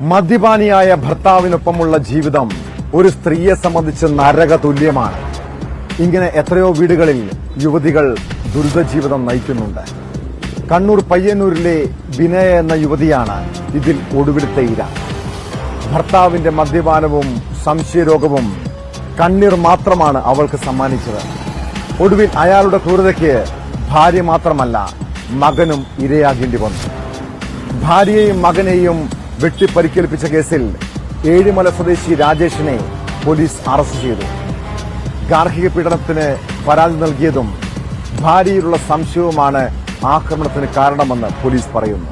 മദ്യപാനിയായ ഭർത്താവിനൊപ്പമുള്ള ജീവിതം ഒരു സ്ത്രീയെ സംബന്ധിച്ച് നരക തുല്യമാണ്. ഇങ്ങനെ എത്രയോ വീടുകളിൽ യുവതികൾ ദുരിതജീവിതം നയിക്കുന്നുണ്ട്. കണ്ണൂർ പയ്യന്നൂരിലെ വിനയ എന്ന യുവതിയാണ് ഇതിൽ ഒടുവിലത്തെ ഇര. ഭർത്താവിന്റെ മദ്യപാനവും സംശയരോഗവും കണ്ണീർ മാത്രമാണ് അവൾക്ക് സമ്മാനിച്ചത്. ഒടുവിൽ അയാളുടെ ക്രൂരതയ്ക്ക് ഭാര്യ മാത്രമല്ല മകനും ഇരയാകേണ്ടി വന്നു. ഭാര്യയെയും മകനെയും വെട്ടിപ്പരിക്കേൽപ്പിച്ച കേസിൽ ഏഴിമല സ്വദേശി രാജേഷിനെ പോലീസ് അറസ്റ്റ് ചെയ്തു. ഗാർഹിക പീഡനത്തിന് പരാതി നൽകിയതും ഭാര്യയിലുള്ള സംശയവുമാണ് ആക്രമണത്തിന് കാരണമെന്ന് പോലീസ് പറയുന്നു.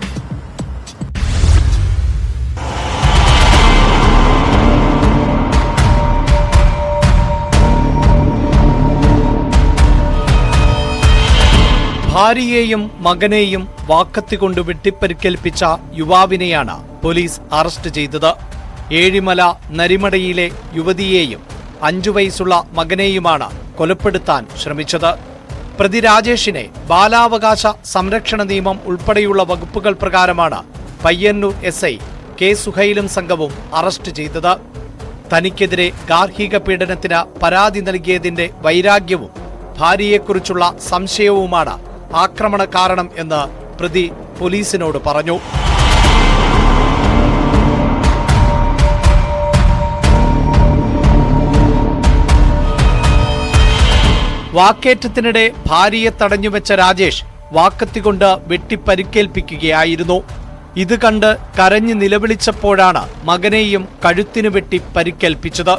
ഭാര്യയെയും മകനെയും വാക്കത്തികൊണ്ട് വെട്ടിപ്പരിക്കേൽപ്പിച്ച യുവാവിനെയാണ് പോലീസ് അറസ്റ്റ് ചെയ്തത്. ഏഴിമല നരിമടയിലെ യുവതിയെയും 5 വയസ്സുള്ള മകനെയുമാണ് കൊലപ്പെടുത്താൻ ശ്രമിച്ചത്. പ്രതി രാജേഷിനെ ബാലാവകാശ സംരക്ഷണ നിയമം ഉൾപ്പെടെയുള്ള വകുപ്പുകൾ പ്രകാരമാണ് പയ്യന്നൂർ SI കെ സുഹൈലും സംഘവും അറസ്റ്റ് ചെയ്തത്. തനിക്കെതിരെ ഗാർഹിക പീഡനത്തിന് പരാതി നൽകിയതിന്റെ വൈരാഗ്യവും ഭാര്യയെക്കുറിച്ചുള്ള സംശയവുമാണ് ആക്രമണ കാരണം എന്ന് പ്രതി പോലീസിനോട് പറഞ്ഞു. വാക്കേറ്റത്തിനിടെ ഭാര്യയെ തടഞ്ഞുവെച്ച രാജേഷ് വാക്കത്തികൊണ്ട് വെട്ടിപ്പരിക്കേൽപ്പിക്കുകയായിരുന്നു. ഇത് കണ്ട് കരഞ്ഞു നിലവിളിച്ചപ്പോഴാണ് മകനെയും കഴുത്തിനു വെട്ടി പരിക്കേൽപ്പിച്ചത്.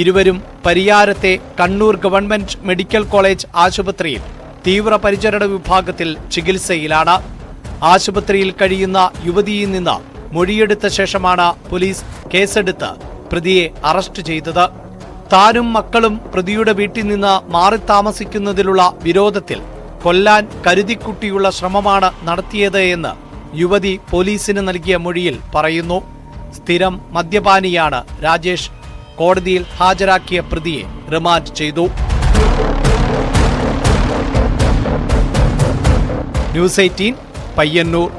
ഇരുവരും പരിയാരത്തെ കണ്ണൂർ ഗവൺമെന്റ് മെഡിക്കൽ കോളേജ് ആശുപത്രിയിൽ തീവ്രപരിചരണ വിഭാഗത്തിൽ ചികിത്സയിലാണ്. ആശുപത്രിയിൽ കഴിയുന്ന യുവതിയിൽ നിന്ന് മൊഴിയെടുത്ത ശേഷമാണ് പോലീസ് കേസെടുത്ത് പ്രതിയെ അറസ്റ്റ് ചെയ്തത്. താനും മക്കളും പ്രതിയുടെ വീട്ടിൽ നിന്ന് മാറി താമസിക്കുന്നതിലുള്ള വിരോധത്തിൽ കൊല്ലാൻ കരുതിക്കുട്ടിയുള്ള ശ്രമമാണ് നടത്തിയത് എന്ന് യുവതി പോലീസിന് നൽകിയ മൊഴിയിൽ പറയുന്നു. സ്ഥിരം മദ്യപാനിയാണ് രാജേഷ്. കോടതിയിൽ ഹാജരാക്കിയ പ്രതിയെ റിമാൻഡ് ചെയ്തു. ന്യൂസ് 18 പയ്യന്നൂർ.